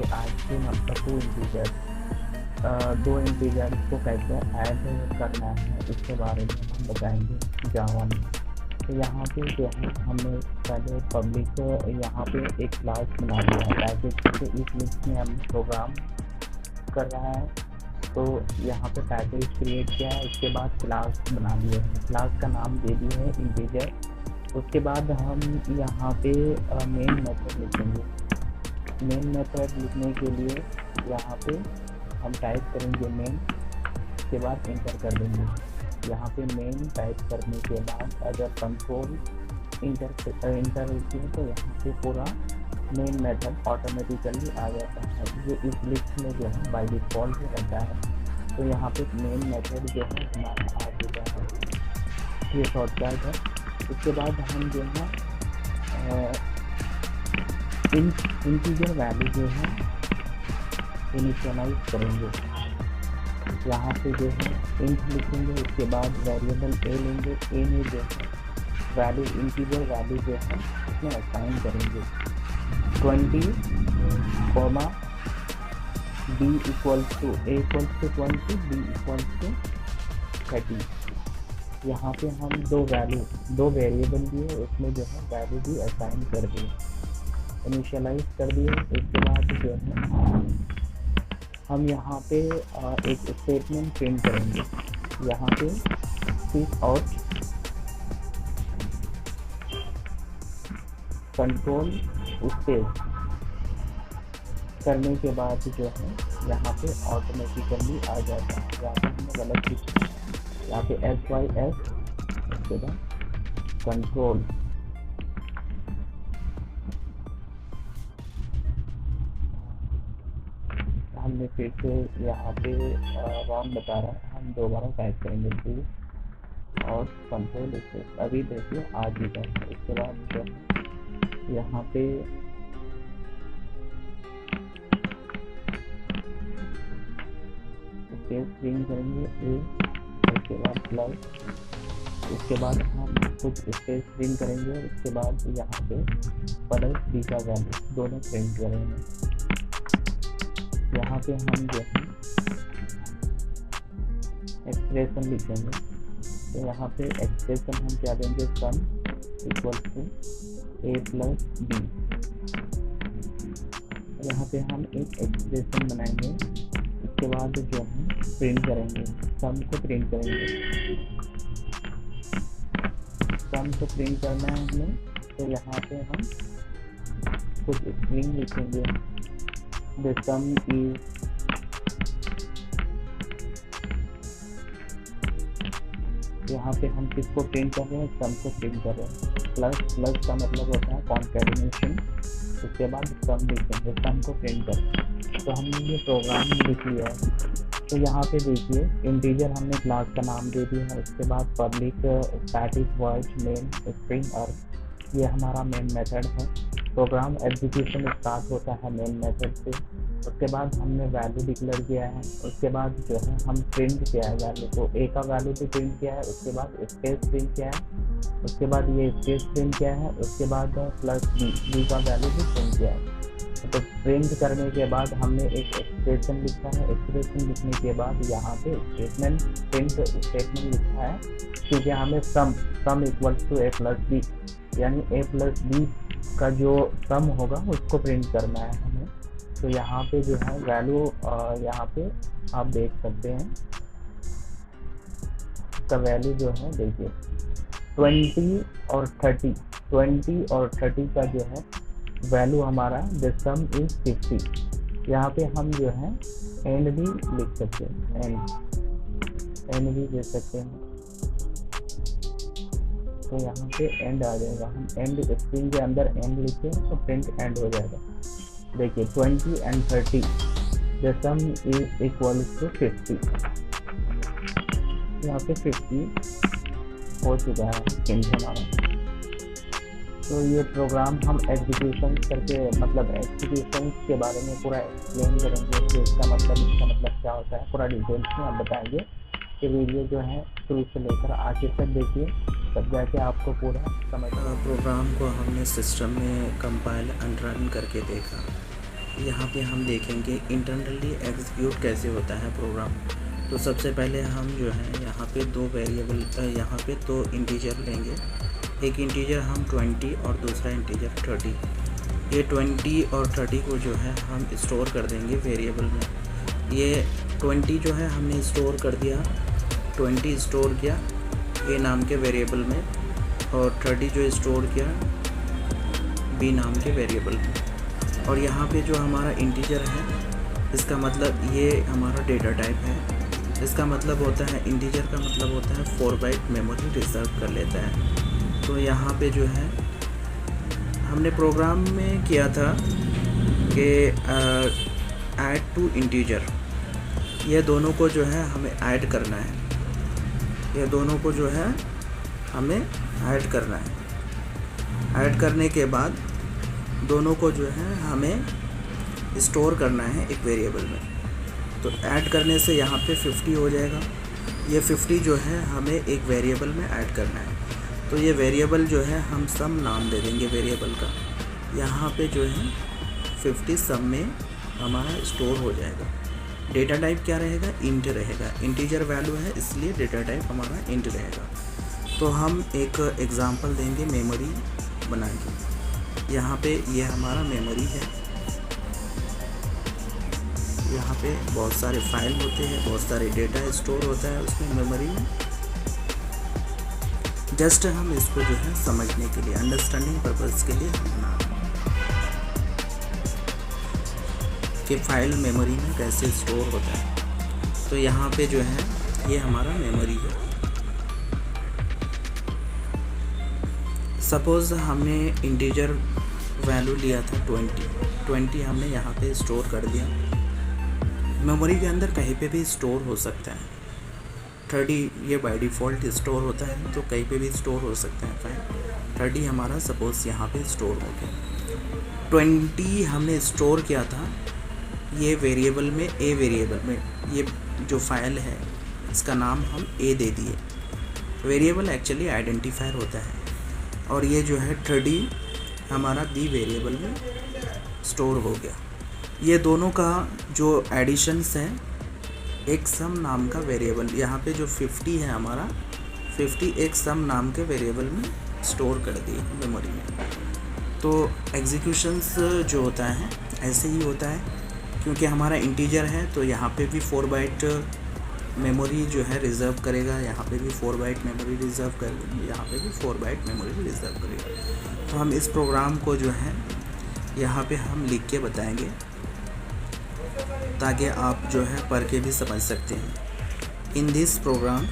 पे आज के मतलब टू इंटीजर, दो इंटीजर को कैसे ऐड करना है इसके बारे में हम बताएंगे जावा में। तो यहाँ पे जो है हमने पहले पब्लिक यहाँ पे एक क्लास बना दिया है पैकेज के इस लिस्ट में हमने प्रोग्राम कर रहा है। तो यहाँ पे पैकेज क्रिएट किया है, उसके बाद क्लास बना दिए हैं, क्लास का नाम दे दिए हैं इंटीजर। उसके बाद हम यहाँ पे मेन मेथड लिखेंगे। मेन मेथड लिखने के लिए यहाँ पे हम टाइप करेंगे मेन, के बाद इंटर कर देंगे। यहाँ पे मेन टाइप करने के बाद अगर कंट्रोल इंटर लिखें तो यहाँ पे पूरा मेन मेथड ऑटोमेटिकली आ जाता है, जो इस लिस्ट में जो है बाय डिफ़ॉल्ट रहता है। तो यहाँ पे मेन मेथड जो है हमारा आ चुका है, ये शॉर्टकट है। उसके बाद हम जो है इंटीजर वैल्यू जो है इनिशियलाइज करेंगे। यहाँ पे जो है इंट लिखेंगे, उसके बाद वेरिएबल ए लेंगे, ए में जो है वैल्यू इंटीजर वैल्यू जो है इसमें असाइन करेंगे 20, b equals to a equals to 20, b equals to 30। यहाँ पे हम दो वेरिएबल दिए, उसमें जो है वैल्यू भी असाइन कर दिए, इनिशियलाइज कर दिए। उसके बाद जो है हम यहाँ पे एक स्टेटमेंट प्रिंट करेंगे। यहाँ पे सिक आउट कंट्रोल स्पेस करने के बाद जो है यहाँ पे ऑटोमेटिकली आ जाता है। यहाँ पे हमने गलत लिखा, यहाँ पे SYS उसके बाद कंट्रोल हमने फिर से यहाँ पे रॉन्ग बता रहा है, हम दोबारा टाइप करेंगे प्लीज और कंट्रोल स्पेस। अभी देखिए आ चुका है। उसके बाद जो है यहाँ पे स्पेस प्रिंट करेंगे ए, उसके बाद प्लस, उसके बाद हम कुछ स्पेस प्रिंट करेंगे, उसके बाद यहाँ पे प्लस बी का वैल्यू दोनों प्रिंट करेंगे। यहाँ पे हम जो है एक्सप्रेशन लिखेंगे। तो यहाँ पे एक्सप्रेशन हम क्या देंगे, sum equal to a plus B. यहाँ पे हम एक एक्सप्रेशन बनाएंगे, उसके बाद जो है प्रिंट करेंगे, सम को प्रिंट करेंगे। सम को प्रिंट करना है हमें, तो यहाँ पे हम कुछ स्ट्रिंग लिखेंगे, the sum is यहाँ पे हम किसको प्रिंट कर रहे हैं, सम को प्रिंट कर रहे हैं। प्लस का मतलब होता है कॉन्कैटिनेशन। उसके बाद सम लिखेंगे, सम को प्रिंट कर रहे हैं। तो हमने ये प्रोग्राम लिख लिया है। तो यहाँ पे देखिए इंटीजर हमने क्लास का नाम दे दिया है, उसके बाद public static void main string और ये हमारा मेन मेथड है। प्रोग्राम एग्जीक्यूशन स्टार्ट होता है मेन मेथड से। उसके बाद हमने वैल्यू डिक्लेयर किया है, उसके बाद जो है हम प्रिंट किया है वैल्यू को, ए का वैल्यू भी प्रिंट किया है, उसके बाद स्पेस प्रिंट किया है, उसके बाद ये स्पेस प्रिंट किया है, उसके बाद प्लस बी का वैल्यू भी प्रिंट किया है। तो प्रिंट करने के बाद हमने एक एक्सप्रेशन लिखा है, एक्सप्रेशन लिखने के बाद यहाँ पे स्टेटमेंट प्रिंट स्टेटमेंट लिखा है, क्योंकि हमें sum equals to a plus B, यानी a प्लस बी का जो सम होगा उसको प्रिंट करना है हमें। तो यहाँ पे जो है वैल्यू यहाँ पे आप देख सकते हैं का वैल्यू जो है देखिए 20 और 30 का जो है वैल्यू हमारा द सम इज 50। यहाँ पे हम जो है एंड भी लिख सकते हैं, एंड भी दे सकते हैं। तो यहाँ पे एंड आ जाएगा, हम एंड स्ट्रिंग के अंदर एंड लिखे तो प्रिंट एंड हो जाएगा। देखिए 20 and 30 the sum is equal to 50। यहाँ पे 50 हो चुका है प्रिंट हमारा। तो ये प्रोग्राम हम एग्जीक्यूशन करके मतलब एग्जीक्यूशन के बारे में पूरा एक्सप्लेन करेंगे कि इसका मतलब क्या होता है, पूरा डिटेल्स में हम बताएंगे। कि वीडियो जो है शुरू से लेकर आखिर तक देखिए, तब जाके आपको पूरा समझ। प्रोग्राम को हमने सिस्टम में कंपाइल एंड रन करके देखा। यहाँ पे हम देखेंगे इंटरनली एग्जीक्यूट कैसे होता है प्रोग्राम। तो सबसे पहले हम जो है यहाँ पे दो वेरिएबल, यहाँ पे दो इंटीजर लेंगे। एक इंटीजर हम 20 और दूसरा इंटीजर 30। ये 20 और 30 को जो है हम स्टोर कर देंगे वेरिएबल में। ये 20 जो है हमने स्टोर कर दिया, 20 स्टोर किया ए नाम के वेरिएबल में, और 30 जो स्टोर किया बी नाम के वेरिएबल में। और यहाँ पे जो हमारा इंटीजर है, इसका मतलब ये हमारा डेटा टाइप है। इसका मतलब होता है, इंटीजर का मतलब होता है 4 बाइट मेमोरी रिजर्व कर लेता है। तो यहाँ पे जो है हमने प्रोग्राम में किया था कि ऐड टू इंटीजर, ये दोनों को जो है हमें ऐड करना है। ये दोनों को जो है हमें ऐड करना है। ऐड करने के बाद दोनों को जो है हमें स्टोर करना है एक वेरिएबल में। तो ऐड करने से यहाँ पे 50 हो जाएगा। ये 50 जो है हमें एक वेरिएबल में ऐड करना है। तो ये वेरिएबल जो है हम सम नाम दे देंगे वेरिएबल का। यहाँ पे जो है 50 सम में हमारा स्टोर हो जाएगा। डेटा टाइप क्या रहेगा? इंट रहेगा। इंटीजर वैल्यू है इसलिए डेटा टाइप हमारा इंट रहेगा। तो हम एक एग्ज़ाम्पल देंगे मेमोरी बना के। यहाँ पे ये हमारा मेमोरी है। यहाँ पे बहुत सारे फाइल होते हैं, बहुत सारे डेटा स्टोर होता है उसमें मेमोरी में। जस्ट हम इसको जो है समझने के लिए, अंडरस्टैंडिंग पर्पस के लिए बना कि फाइल मेमोरी में कैसे स्टोर होता है। तो यहाँ पे जो है ये हमारा मेमोरी है। सपोज़ हमने इंटीजर वैल्यू लिया था 20 हमने यहाँ पे स्टोर कर दिया। मेमोरी के अंदर कहीं पे भी स्टोर हो सकता है। 30 ये बाय डिफ़ॉल्ट स्टोर होता है, तो कहीं पे भी स्टोर हो सकता है फाइल। 30 हमारा सपोज़ यहाँ पे स्टोर हो गया। 20 हमने स्टोर किया था ये वेरिएबल में, ए वेरिएबल में। ये जो फाइल है इसका नाम हम ए दे दिए। वेरिएबल एक्चुअली आइडेंटिफायर होता है। और ये जो है 30 हमारा बी वेरिएबल में स्टोर हो गया। ये दोनों का जो एडिशंस है, एक सम नाम का वेरिएबल, यहाँ पे जो 50 है हमारा, 50 एक सम नाम के वेरिएबल में स्टोर कर दिए मेमोरी में। तो एग्जीक्यूशंस जो होता है ऐसे ही होता है, क्योंकि हमारा इंटीजर है तो यहाँ पे भी 4 बाइट मेमोरी जो है रिज़र्व करेगा, यहाँ पे भी 4 बाइट मेमोरी रिज़र्व करेगा, यहाँ पे भी 4 बाइट मेमोरी रिज़र्व करेगा। तो हम इस प्रोग्राम को जो है यहाँ पे हम लिख के बताएंगे ताकि आप जो है पढ़ के भी समझ सकते हैं। In this program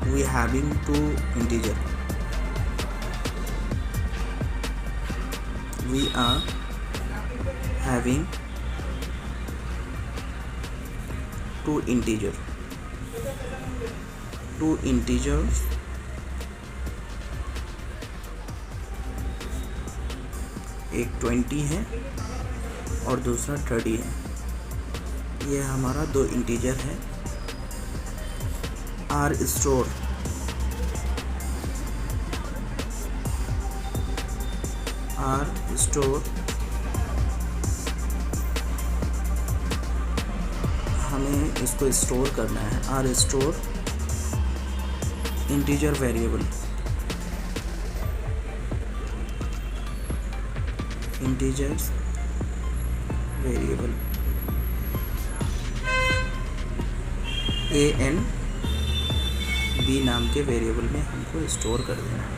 we having two integer. We are having two integers. एक 20 है और दूसरा 30 है। ये हमारा दो इंटीजर है। आर स्टोर हमें इसको स्टोर करना है। Are store integer variable, integers variable AN B नाम के वेरिएबल में हमको स्टोर कर देना है।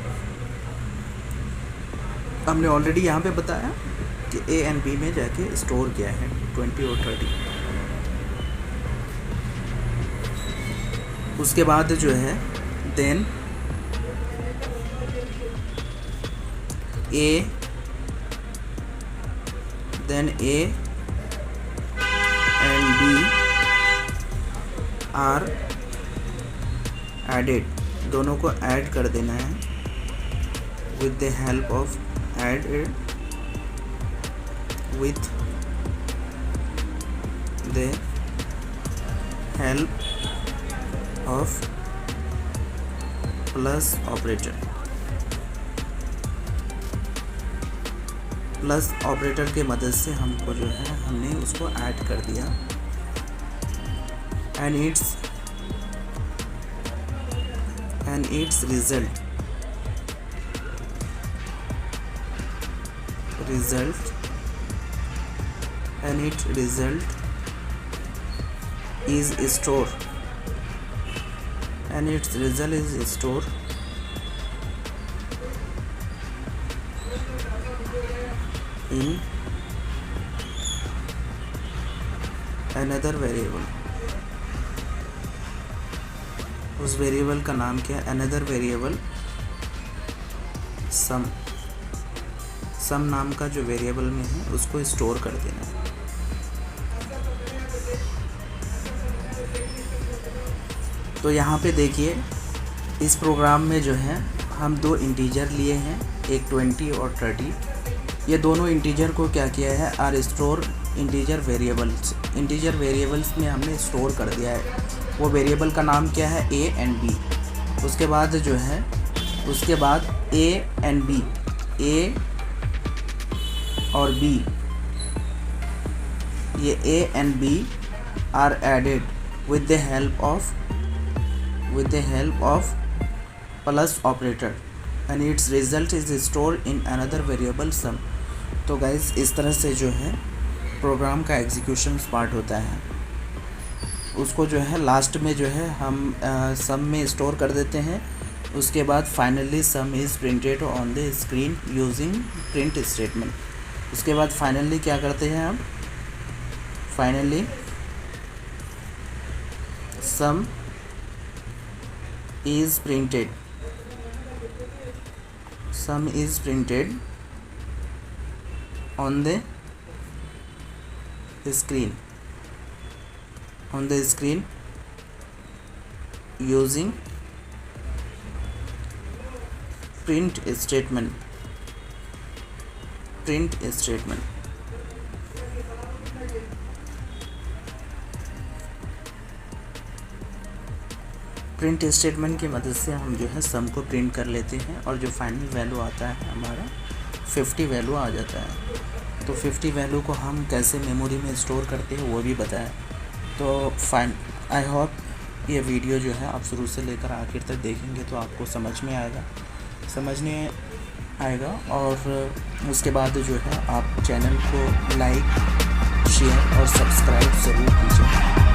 हमने ऑलरेडी यहाँ पे बताया कि AN B में जाके स्टोर किया है 20 और 30। उसके बाद जो है then A and B are added, दोनों को ऐड कर देना है with the help of of plus operator. Plus operator के मदद से हमको जो है हमने उसको ऐड कर दिया and it's result is stored in another variable। उस वेरिएबल का नाम क्या है? अनदर वेरिएबल सम नाम का जो वेरिएबल में है उसको स्टोर कर देना है। तो यहाँ पे देखिए इस प्रोग्राम में जो है हम दो इंटीजर लिए हैं, एक 20 और 30। ये दोनों इंटीजर को क्या किया है, आर स्टोर इंटीजर वेरिएबल्स में हमने स्टोर कर दिया है। वो वेरिएबल का नाम क्या है, a एंड b। उसके बाद जो है a एंड b, a और b, ये a and b are added with the help of plus operator and its result is stored in another variable sum। तो गाइस इस तरह से जो है प्रोग्राम का एग्जीक्यूशन पार्ट होता है। उसको जो है लास्ट में जो है हम सम में स्टोर कर देते हैं। उसके बाद finally sum is printed on the screen using print statement. उसके बाद फाइनली क्या करते हैं हम, finally sum is printed on the screen using print statement। Print statement की मदद से हम जो है सम को प्रिंट कर लेते हैं और जो फाइनल वैल्यू आता है हमारा 50 वैल्यू आ जाता है। तो 50 वैल्यू को हम कैसे मेमोरी में स्टोर करते हैं वो भी बताया। तो आई होप ये वीडियो जो है आप शुरू से लेकर आखिर तक देखेंगे तो आपको समझने आएगा और उसके बाद जो है आप चैनल को लाइक, शेयर और सब्सक्राइब ज़रूर कीजिए।